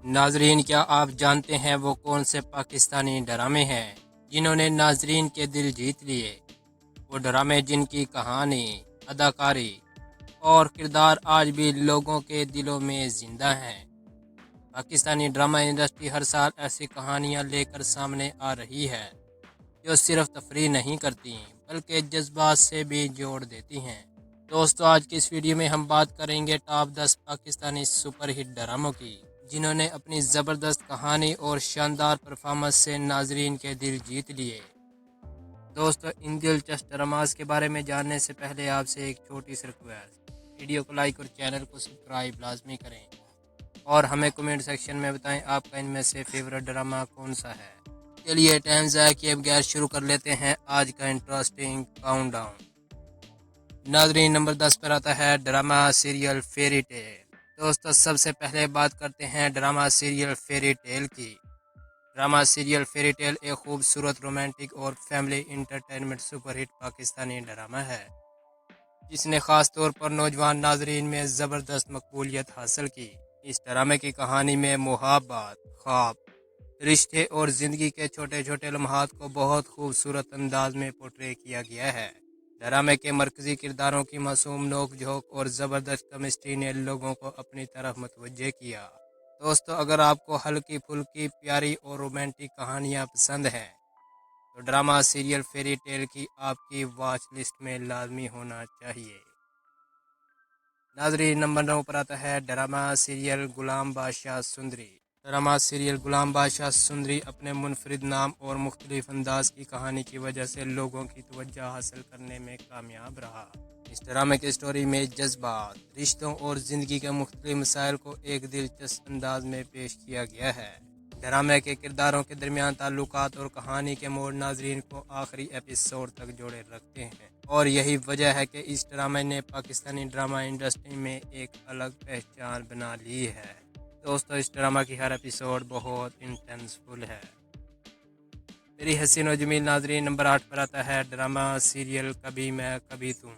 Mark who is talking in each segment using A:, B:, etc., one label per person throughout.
A: नाजरीन, क्या आप जानते हैं वो कौन से पाकिस्तानी ड्रामे हैं जिन्होंने नाजरीन के दिल जीत लिए। वो ड्रामे जिनकी कहानी, अदाकारी और किरदार आज भी लोगों के दिलों में जिंदा हैं। पाकिस्तानी ड्रामा इंडस्ट्री हर साल ऐसी कहानियां लेकर सामने आ रही है जो सिर्फ तफरीह नहीं करती बल्कि जज्बात से भी जोड़ देती हैं। दोस्तों, आज की इस वीडियो में हम बात करेंगे टॉप 10 पाकिस्तानी सुपरहिट ड्रामों की जिन्होंने अपनी ज़बरदस्त कहानी और शानदार परफॉर्मेंस से नाजरीन के दिल जीत लिए। दोस्तों, इन दिलचस्प ड्रामास के बारे में जानने से पहले आपसे एक छोटी सी रिक्वेस्ट, वीडियो को लाइक और चैनल को सब्सक्राइब लाजमी करें और हमें कमेंट सेक्शन में बताएं आपका इनमें से फेवरेट ड्रामा कौन सा है। चलिए टाइम ज़ाया किए बगैर शुरू कर लेते हैं आज का इंटरेस्टिंग काउंटडाउन। नाजरीन, नंबर 10 पर आता है ड्रामा सीरियल फेरी टेल। दोस्तों, सबसे पहले बात करते हैं ड्रामा सीरियल फेरी टेल की। ड्रामा सीरियल फेरी टेल एक खूबसूरत रोमांटिक और family entertainment superhit Pakistani drama है जिसने खास तौर पर नौजवान नाजरीन में ज़बरदस्त मकबूलियत हासिल की। इस ड्रामे की कहानी में मुहब्बत, ख्वाब, रिश्ते और ज़िंदगी के छोटे छोटे लम्हात को बहुत खूबसूरत अंदाज में पोर्ट्रे किया गया है। ड्रामे के मरकजी किरदारों की मासूम नोक झोंक और ज़बरदस्त केमिस्ट्री ने लोगों को अपनी तरफ मुतवज्जे किया। दोस्तों, अगर आपको हल्की फुल्की, प्यारी और रोमांटिक कहानियाँ पसंद हैं तो ड्रामा सीरियल फेरी टेल की आपकी वॉच लिस्ट में लाजमी होना चाहिए। नाजरीन, नंबर 9 पर आता है ड्रामा सीरियल गुलाम बादशाह सुंदरी। ड्रामा सीरियल गुलाम बादशाह सुंदरी अपने मुनफरिद नाम और मुख्तलिफ अंदाज की कहानी की वजह से लोगों की तवज्जो हासिल करने में कामयाब रहा। इस ड्रामे की स्टोरी में जज्बात, रिश्तों और ज़िंदगी के मुख्तलिफ मसाइल को एक दिलचस्प अंदाज में पेश किया गया है। ड्रामे के किरदारों के दरमियान ताल्लुकात और कहानी के मोड़ नाजरीन को आखिरी एपिसोड तक जोड़े रखते हैं और यही वजह है कि इस ड्रामे ने पाकिस्तानी ड्रामा इंडस्ट्री में एक अलग पहचान बना ली है। दोस्तों, इस ड्रामा की हर एपिसोड बहुत इंटेंसफुल है। मेरी हसीन और जमील नाजरीन, नंबर 8 पर आता है ड्रामा सीरियल कभी मैं कभी तुम।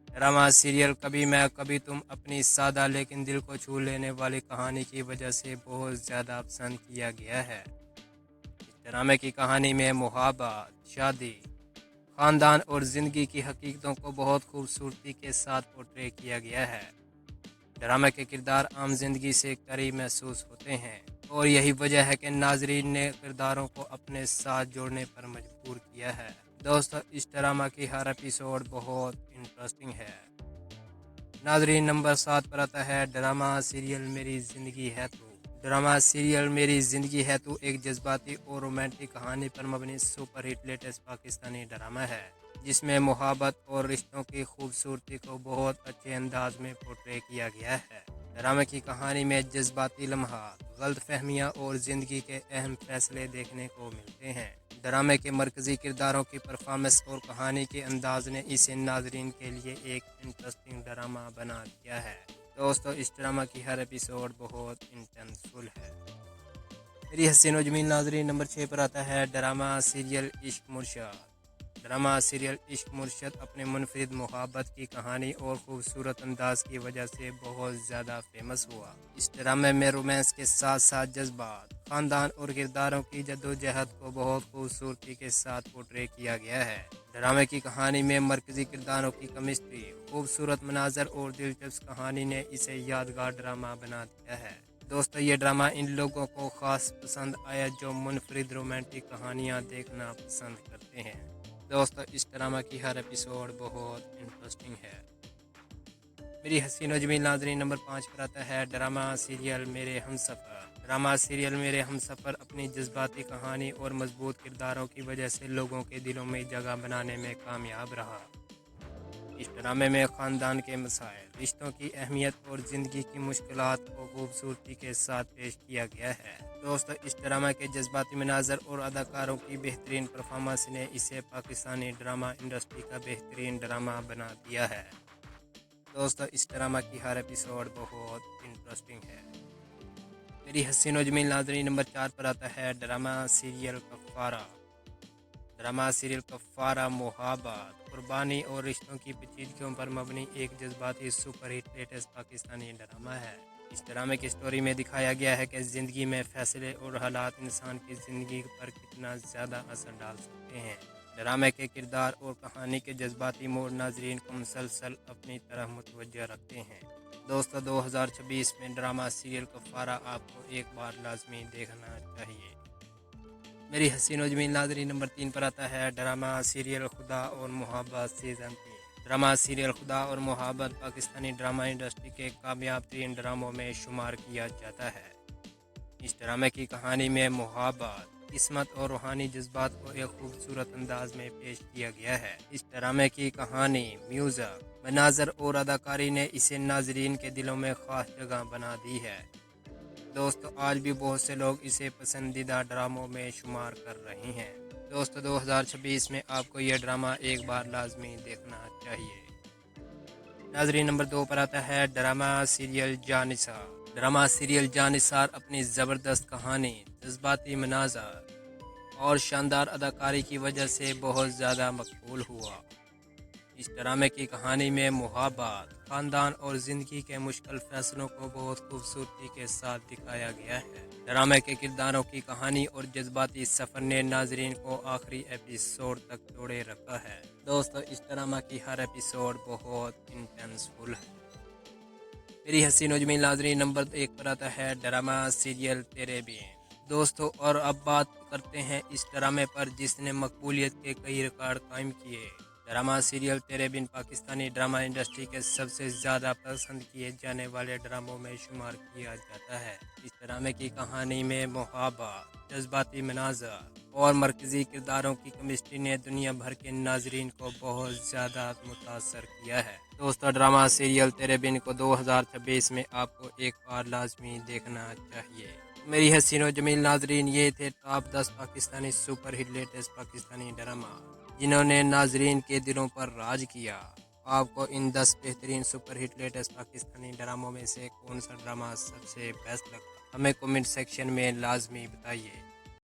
A: ड्रामा सीरियल कभी मैं कभी तुम अपनी सादा लेकिन दिल को छू लेने वाली कहानी की वजह से बहुत ज़्यादा पसंद किया गया है। इस ड्रामे की कहानी में मुहब्बत, शादी, ख़ानदान और ज़िंदगी की हकीकतों को बहुत खूबसूरती के साथ पोर्ट्रे किया गया है। ड्रामे के किरदार आम जिंदगी से करीब महसूस होते हैं और यही वजह है कि नाजरीन ने किरदारों को अपने साथ जोड़ने पर मजबूर किया है। दोस्तों, इस ड्रामा की हर एपिसोड बहुत इंटरेस्टिंग है। नाजरीन, नंबर 7 पर आता है ड्रामा सीरियल मेरी ज़िंदगी है तू। ड्रामा सीरियल मेरी ज़िंदगी है तू एक जज्बाती और रोमांटिक कहानी पर मबनी सुपरहिट लेटेस्ट पाकिस्तानी ड्रामा है जिसमें मुहब्बत और रिश्तों की खूबसूरती को बहुत अच्छे अंदाज में पोर्ट्रे किया गया है। ड्रामे की कहानी में जज्बाती लम्हात, गलत फहमियाँ और ज़िंदगी के अहम फैसले देखने को मिलते हैं। ड्रामे के मरकजी किरदारों की परफॉर्मेंस और कहानी के अंदाज ने इसे नाजरीन के लिए एक इंटरेस्टिंग ड्रामा बना दिया है। दोस्तों, इस ड्रामा की हर एपिसोड बहुत इंटेंसफुल है। मेरी हसीन और जमील नाजरीन, नंबर 6 पर आता है ड्रामा सीरियल इश्क मुर्शद। ड्रामा सीरियल इश्क मुर्शद अपने मुनफरिद मुहब्बत की कहानी और खूबसूरत अंदाज की वजह से बहुत ज़्यादा फेमस हुआ। इस ड्रामे में रोमांस के साथ साथ जज्बात, ख़ानदान और किरदारों की जद्दोजहद को बहुत खूबसूरती के साथ पोर्ट्रे किया गया है। ड्रामे की कहानी में मरकजी किरदारों की केमिस्ट्री, खूबसूरत मनाजर और दिलचस्प कहानी ने इसे यादगार ड्रामा बना दिया है। दोस्तों, ये ड्रामा इन लोगों को ख़ास पसंद आया जो मुनफरिद रोमांटिक कहानियाँ देखना पसंद करते हैं। दोस्तों, इस ड्रामा की हर एपिसोड बहुत इंटरेस्टिंग है। मेरी हसीन और जमील नाज़रीन, नंबर 5 पर आता है ड्रामा सीरियल मेरे हमसफ़र। ड्रामा सीरियल मेरे हमसफ़र अपनी जज्बाती कहानी और मजबूत किरदारों की वजह से लोगों के दिलों में जगह बनाने में कामयाब रहा। इस ड्रामे में ख़ानदान के मसाइल, रिश्तों की अहमियत और ज़िंदगी की मुश्किलात को खूबसूरती के साथ पेश किया गया है। दोस्तों, इस ड्रामा के जज्बाती मनाजर और अदाकारों की बेहतरीन परफॉर्मेंस ने इसे पाकिस्तानी ड्रामा इंडस्ट्री का बेहतरीन ड्रामा बना दिया है। दोस्तों, इस ड्रामा की हर एपिसोड बहुत इंटरेस्टिंग है। मेरी हसीन और जमील नाज़रीन, नंबर 4 पर आता है ड्रामा सीरियल कफ़ारा। ड्रामा सीरियल कफ़ारा मुहब्बत, कुर्बानी और रिश्तों की पेचीदगियों पर मबनी एक जज्बाती सुपरहिट लेटेस्ट पाकिस्तानी ड्रामा है اس ڈرامے کی سٹوری میں دکھایا گیا ہے کہ زندگی میں فیصلے اور حالات انسان کی زندگی پر کتنا زیادہ اثر ڈال سکتے ہیں۔ ڈرامے کے کردار اور کہانی کے جذباتی موڑ ناظرین کو مسلسل اپنی طرف متوجہ رکھتے ہیں۔ دوستو 2026 میں ڈرامہ سیریل کفارہ آپ کو ایک بار لازمی دیکھنا چاہیے۔ میری حسین و جمیل ناظرین، نمبر 3 پر آتا ہے ڈرامہ سیریل خدا اور محبت سیزن 3۔ ڈرامہ سیریل خدا اور محبت پاکستانی ڈرامہ انڈسٹری کے کامیاب ترین ڈراموں میں شمار کیا جاتا ہے۔ اس ڈرامے کی کہانی میں محبت، قسمت اور روحانی جذبات کو ایک خوبصورت انداز میں پیش کیا گیا ہے۔ اس ڈرامے کی کہانی، میوزک، مناظر اور اداکاری نے اسے ناظرین کے دلوں میں خاص جگہ بنا دی ہے۔ دوستو آج بھی بہت سے لوگ اسے پسندیدہ ڈراموں میں شمار کر رہے ہیں۔ دوستو 2026 میں آپ کو یہ ڈرامہ ایک بار لازمی دیکھنا چاہیے۔ ناظرین، نمبر 2 پر آتا ہے ڈرامہ سیریل جانثار۔ ڈرامہ سیریل جانثار اپنی زبردست کہانی، جذباتی مناظر اور شاندار اداکاری کی وجہ سے بہت زیادہ مقبول ہوا۔ اس ڈرامے کی کہانی میں محبت، خاندان اور زندگی کے مشکل فیصلوں کو بہت خوبصورتی کے ساتھ دکھایا گیا ہے۔ ڈرامے کے کرداروں کی کہانی اور جذباتی سفر نے ناظرین کو آخری ایپیسوڈ تک جوڑے رکھا ہے۔ دوستو اس ڈرامہ کی ہر ایپیسوڈ بہت انٹینسفل ہے۔ میری حسین و جمیل ناظرین، نمبر 1 پر آتا ہے ڈرامہ سیریل تیرے بین۔ دوستو اور اب بات کرتے ہیں اس ڈرامے پر جس نے مقبولیت کے کئی ریکارڈ قائم کیے۔ ڈرامہ سیریل تیرے بن پاکستانی ڈرامہ انڈسٹری کے سب سے زیادہ پسند کیے جانے والے ڈراموں میں شمار کیا جاتا ہے۔ اس ڈرامے کی کہانی میں محبت، جذباتی مناظر اور مرکزی کرداروں کی کیمسٹری نے دنیا بھر کے ناظرین کو بہت زیادہ متاثر کیا ہے۔ دوستو ڈرامہ سیریل تیرے بن کو 2026 میں آپ کو ایک بار لازمی دیکھنا چاہیے۔ میری حسین و جمیل ناظرین، یہ تھے top 10 Pakistani super hit latest Pakistani drama جنہوں نے ناظرین کے دلوں پر راج کیا۔ آپ کو ان 10 بہترین سپر ہٹ لیٹسٹ پاکستانی ڈراموں میں سے کون سا ڈرامہ سب سے بیسٹ لگا؟ ہمیں کمنٹ سیکشن میں لازمی بتائیے۔